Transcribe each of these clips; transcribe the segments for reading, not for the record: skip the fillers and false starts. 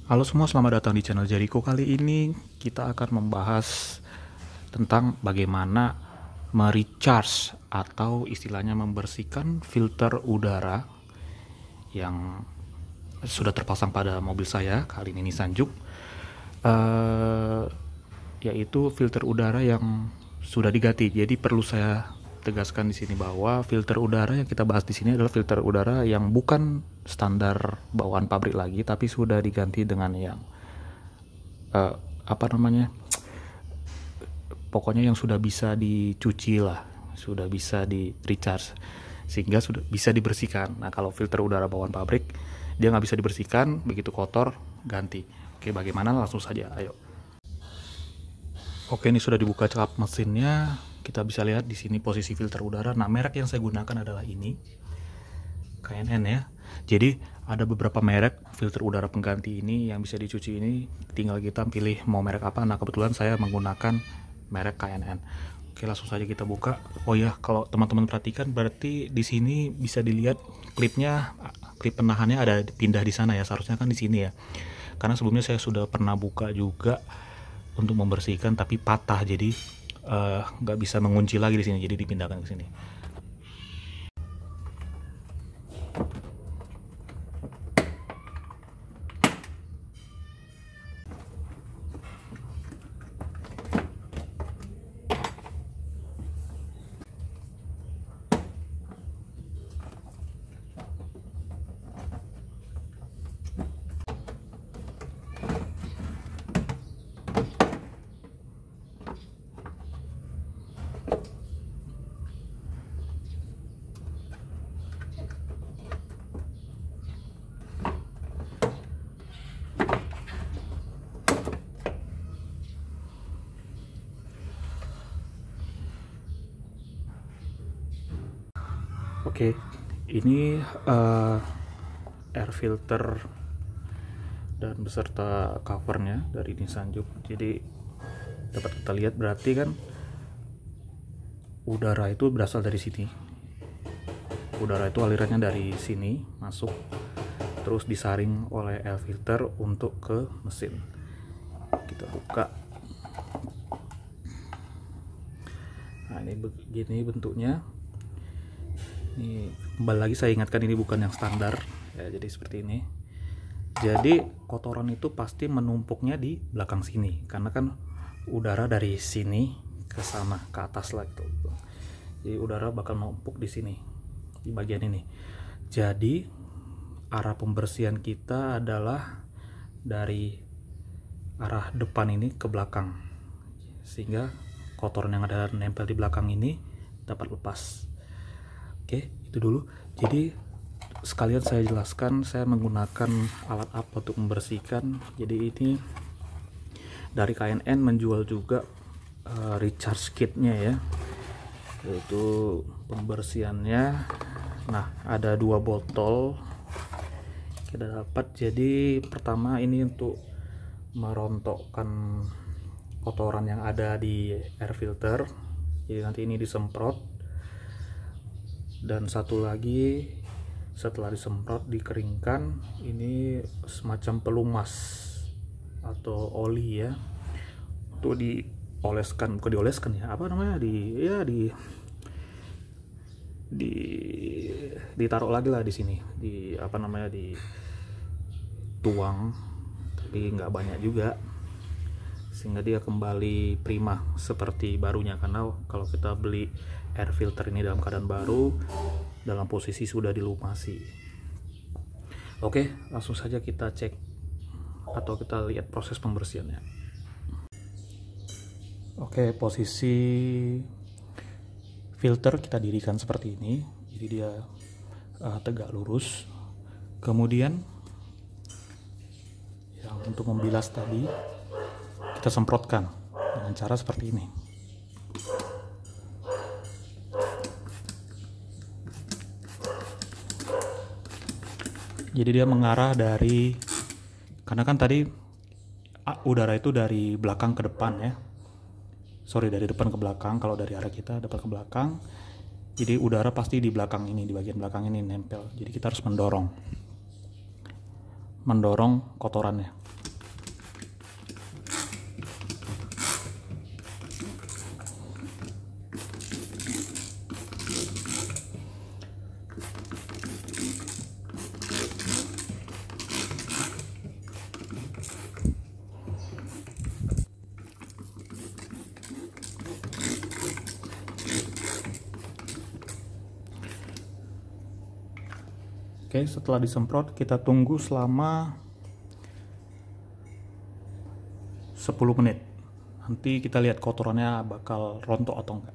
Halo semua, selamat datang di channel Jericho. Kali ini kita akan membahas tentang bagaimana merecharge atau istilahnya membersihkan filter udara yang sudah terpasang pada mobil saya, kali ini Nissan Juke, yaitu filter udara yang sudah diganti. Jadi perlu saya tegaskan di sini bahwa filter udara yang kita bahas di sini adalah filter udara yang bukan standar bawaan pabrik lagi, tapi sudah diganti dengan yang pokoknya yang sudah bisa dicuci lah, sudah bisa di recharge sehingga sudah bisa dibersihkan. Nah, kalau filter udara bawaan pabrik dia nggak bisa dibersihkan, begitu kotor ganti. Oke, bagaimana? Langsung saja, ayo. Oke, ini sudah dibuka cakap mesinnya. Kita bisa lihat di sini posisi filter udara. Nah, merek yang saya gunakan adalah ini, KNN ya. Jadi ada beberapa merek filter udara pengganti ini yang bisa dicuci ini. Tinggal kita pilih mau merek apa. Nah, kebetulan saya menggunakan merek KNN. Oke, langsung saja kita buka. Oh ya, kalau teman-teman perhatikan, berarti di sini bisa dilihat klipnya, klip penahannya ada pindah di sana ya. Seharusnya kan di sini ya. Karena sebelumnya saya sudah pernah buka juga untuk membersihkan, tapi patah, jadi nggak bisa mengunci lagi di sini, jadi dipindahkan ke sini. Oke, ini air filter dan beserta covernya dari Nissan Juke. Jadi dapat kita lihat, berarti kan udara itu berasal dari sini. Udara itu alirannya dari sini masuk, terus disaring oleh air filter untuk ke mesin. Kita buka. Nah, ini begini bentuknya. Ini kembali lagi saya ingatkan, ini bukan yang standar ya, jadi seperti ini. Jadi kotoran itu pasti menumpuknya di belakang sini, karena kan udara dari sini ke sana ke atas lah gitu. Jadi udara bakal numpuk di sini, di bagian ini. Jadi arah pembersihan kita adalah dari arah depan ini ke belakang, sehingga kotoran yang ada nempel di belakang ini dapat lepas. Oke, itu dulu. Jadi sekalian saya jelaskan saya menggunakan alat apa untuk membersihkan. Jadi ini dari KNN menjual juga recharge kitnya ya, yaitu pembersihannya. Nah, ada 2 botol kita dapat. Jadi pertama ini untuk merontokkan kotoran yang ada di air filter, jadi nanti ini disemprot. Dan satu lagi, setelah disemprot dikeringkan, ini semacam pelumas atau oli ya, untuk dioleskan, bukan dioleskan ya, apa namanya, ditaruh lagi lah di sini, dituang, tapi nggak banyak juga, sehingga dia kembali prima seperti barunya. Karena kalau kita beli air filter ini dalam keadaan baru, dalam posisi sudah dilumasi. Oke, langsung saja kita cek atau kita lihat proses pembersihannya. Oke, posisi filter kita dirikan seperti ini, jadi dia tegak lurus. Kemudian yang untuk membilas tadi kita semprotkan dengan cara seperti ini. Jadi dia mengarah dari, karena kan tadi udara itu dari belakang ke depan ya, dari depan ke belakang. Kalau dari arah kita depan ke belakang, jadi udara pasti di belakang ini, di bagian belakang ini nempel. Jadi kita harus mendorong kotorannya. Oke, setelah disemprot kita tunggu selama 10 menit. Nanti kita lihat kotorannya bakal rontok atau enggak.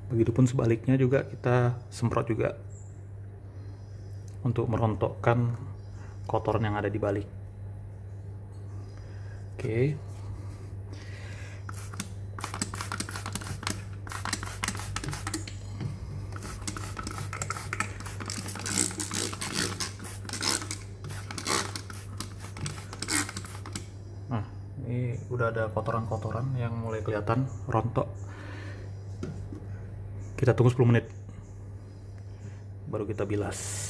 Begitupun sebaliknya juga kita semprot juga untuk merontokkan kotoran yang ada di balik. Oke. Nah, ini udah ada kotoran-kotoran yang mulai kelihatan rontok. Kita tunggu 10 menit baru kita bilas.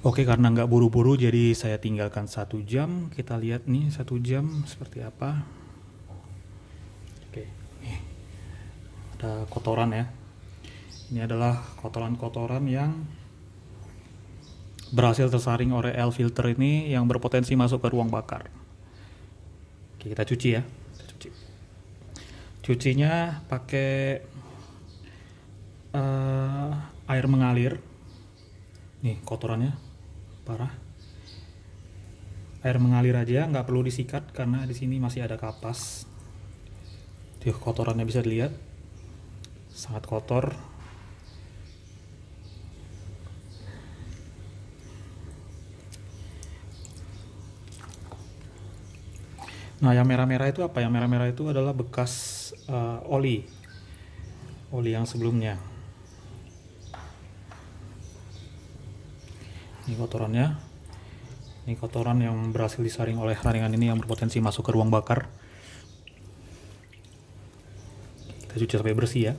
Oke, karena nggak buru-buru jadi saya tinggalkan 1 jam. Kita lihat nih 1 jam seperti apa. Oke, nih ada kotoran ya. Ini adalah kotoran-kotoran yang berhasil tersaring oleh air filter ini yang berpotensi masuk ke ruang bakar. Oke, kita cuci ya. Kita cuci. Cucinya pakai air mengalir. Nih kotorannya parah. Air mengalir aja, nggak perlu disikat karena di sini masih ada kapas. Tuh kotorannya bisa dilihat, sangat kotor. Nah, yang merah-merah itu apa? Yang merah-merah itu adalah bekas oli yang sebelumnya. Ini kotorannya. Ini kotoran yang berhasil disaring oleh saringan ini yang berpotensi masuk ke ruang bakar. Kita cuci sampai bersih ya.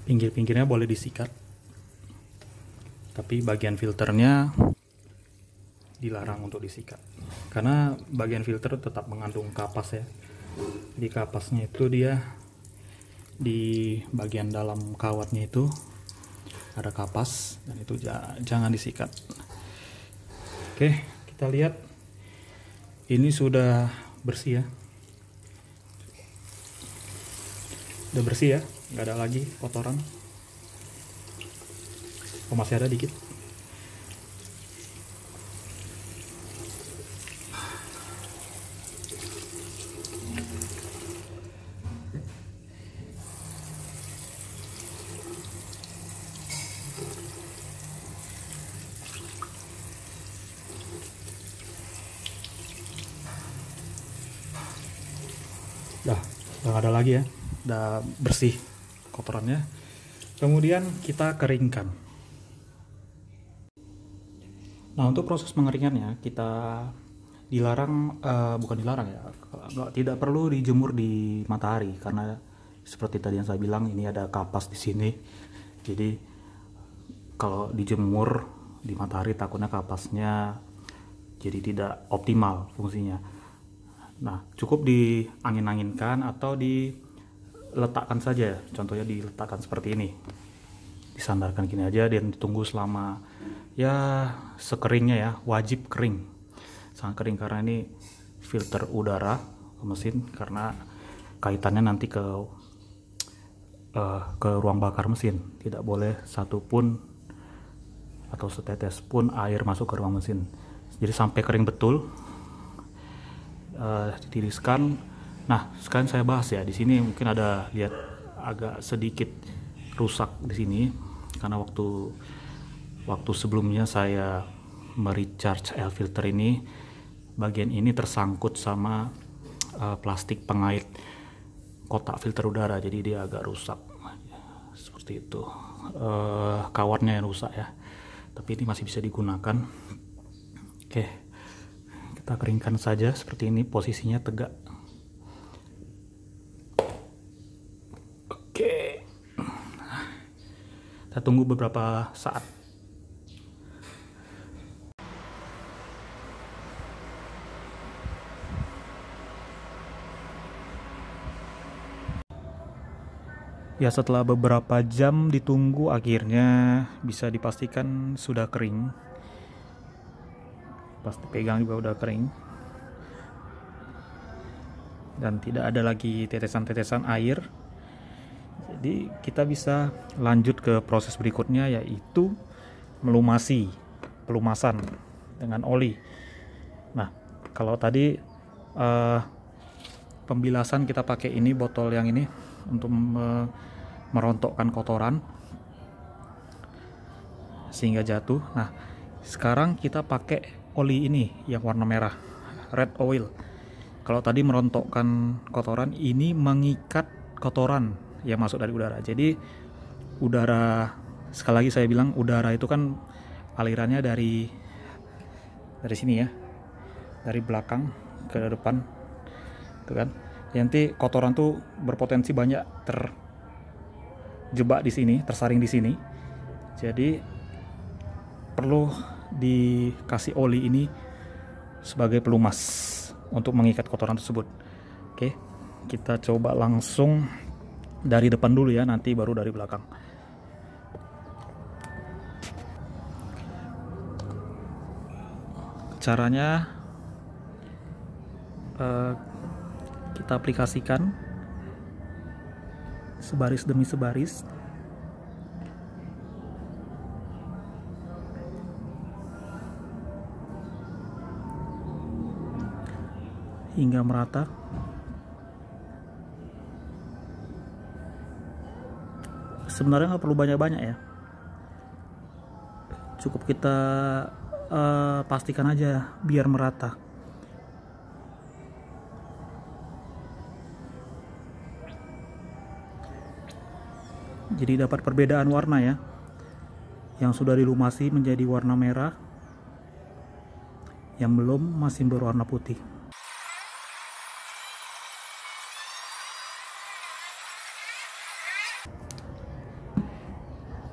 Pinggir-pinggirnya boleh disikat, tapi bagian filternya dilarang untuk disikat karena bagian filter tetap mengandung kapas ya. Di kapasnya itu dia di bagian dalam kawatnya itu ada kapas dan itu jangan disikat. Oke, kita lihat ini sudah bersih ya. Udah bersih ya, nggak ada lagi kotoran. Oh, masih ada dikit. Udah nggak ada lagi ya. Udah bersih kotorannya. Kemudian kita keringkan. Nah, untuk proses pengeringannya kita dilarang, bukan dilarang ya, tidak perlu dijemur di matahari karena seperti tadi yang saya bilang ini ada kapas di sini. Jadi kalau dijemur di matahari takutnya kapasnya jadi tidak optimal fungsinya. Nah, cukup diangin-anginkan atau diletakkan saja, contohnya diletakkan seperti ini, disandarkan gini aja dan ditunggu selama ya sekeringnya ya, wajib kering, sangat kering karena ini filter udara ke mesin karena kaitannya nanti ke ruang bakar mesin. Tidak boleh satupun atau setetes pun air masuk ke ruang mesin, jadi sampai kering betul. Ditiriskan. Nah, sekarang saya bahas ya. Di sini mungkin ada lihat agak sedikit rusak di sini karena waktu sebelumnya saya merecharge air filter ini, bagian ini tersangkut sama plastik pengait kotak filter udara, jadi dia agak rusak seperti itu. Kawatnya yang rusak ya, tapi ini masih bisa digunakan. Oke, kita keringkan saja seperti ini, posisinya tegak. Oke, kita tunggu beberapa saat. Ya, setelah beberapa jam ditunggu, akhirnya bisa dipastikan sudah kering. Pas dipegang juga udah kering. Dan tidak ada lagi tetesan-tetesan air. Jadi kita bisa lanjut ke proses berikutnya, yaitu pelumasan dengan oli. Nah, kalau tadi pembilasan kita pakai ini, botol yang ini untuk merontokkan kotoran sehingga jatuh. Nah, sekarang kita pakai oli ini yang warna merah, red oil. Kalau tadi merontokkan kotoran, ini mengikat kotoran yang masuk dari udara. Jadi udara, sekali lagi saya bilang, udara itu kan alirannya dari sini ya, dari belakang ke depan, itu kan. Nanti kotoran tuh berpotensi banyak terjebak di sini, tersaring di sini. Jadi perlu dikasih oli ini sebagai pelumas untuk mengikat kotoran tersebut. Oke, kita coba langsung dari depan dulu ya, nanti baru dari belakang. Caranya kita aplikasikan sebaris demi sebaris hingga merata. Sebenarnya nggak perlu banyak-banyak ya, cukup kita pastikan aja biar merata. Jadi dapat perbedaan warna ya, yang sudah dilumasi menjadi warna merah, yang belum masih berwarna putih.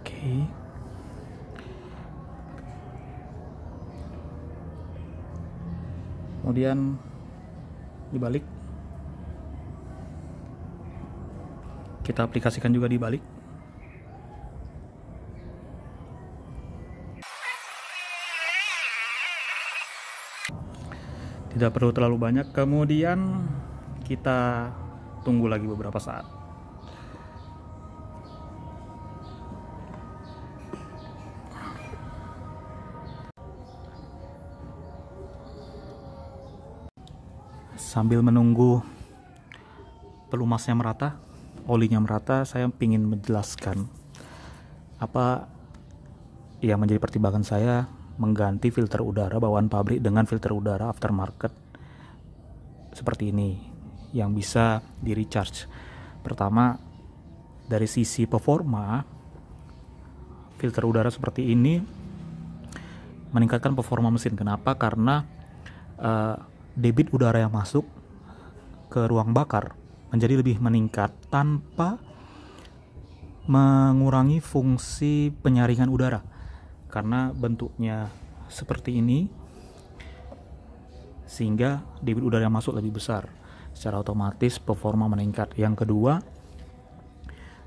Oke. Kemudian dibalik, kita aplikasikan juga dibalik. Tidak perlu terlalu banyak. Kemudian kita tunggu lagi beberapa saat. Sambil menunggu pelumasnya merata, olinya merata, saya ingin menjelaskan apa yang menjadi pertimbangan saya mengganti filter udara bawaan pabrik dengan filter udara aftermarket seperti ini yang bisa di recharge. Pertama, dari sisi performa, filter udara seperti ini meningkatkan performa mesin. Kenapa? Karena debit udara yang masuk ke ruang bakar menjadi lebih meningkat tanpa mengurangi fungsi penyaringan udara. Karena bentuknya seperti ini, sehingga debit udara yang masuk lebih besar, secara otomatis performa meningkat. Yang kedua,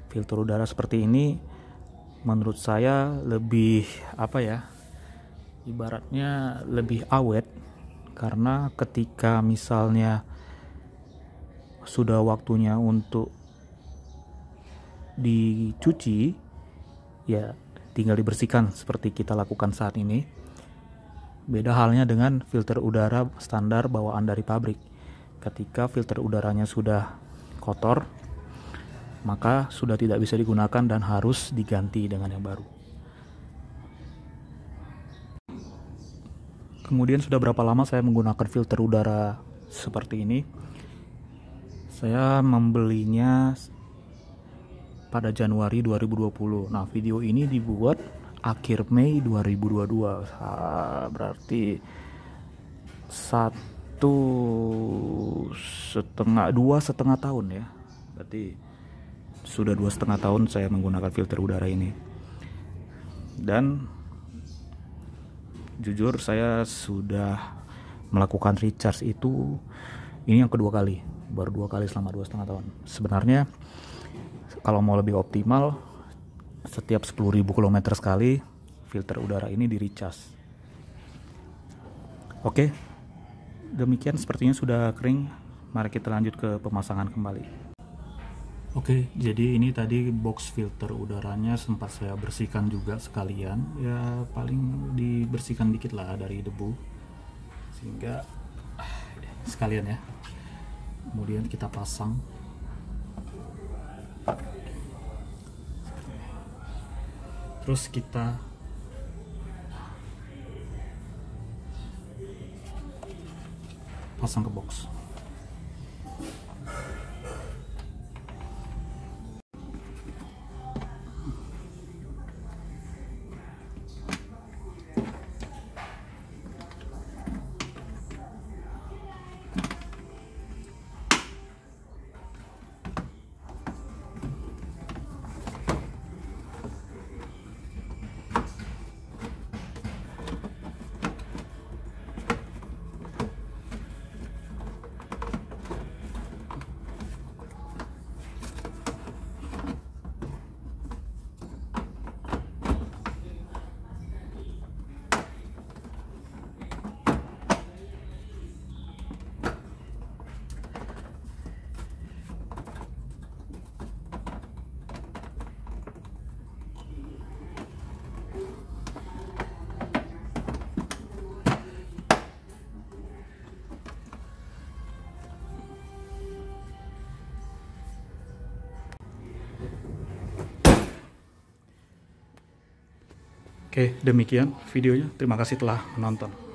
filter udara seperti ini menurut saya lebih ibaratnya lebih awet, karena ketika misalnya sudah waktunya untuk dicuci, ya tinggal dibersihkan seperti kita lakukan saat ini. Beda halnya dengan filter udara standar bawaan dari pabrik. Ketika filter udaranya sudah kotor, maka sudah tidak bisa digunakan dan harus diganti dengan yang baru. Kemudian sudah berapa lama saya menggunakan filter udara seperti ini? Saya membelinya pada Januari 2020. Nah, video ini dibuat akhir Mei 2022. Berarti dua setengah tahun ya, berarti sudah 2,5 tahun saya menggunakan filter udara ini. Dan jujur saya sudah melakukan recharge itu ini yang kedua kali, baru 2 kali selama 2,5 tahun. Sebenarnya kalau mau lebih optimal, setiap 10.000 km sekali filter udara ini di recharge. Oke, demikian sepertinya sudah kering. Mari kita lanjut ke pemasangan kembali. Oke, jadi ini tadi box filter udaranya sempat saya bersihkan juga sekalian. Ya paling dibersihkan dikit lah dari debu, sehingga sekalian ya. Kemudian kita pasang. Terus kita pasang ke box. Oke, demikian videonya. Terima kasih telah menonton.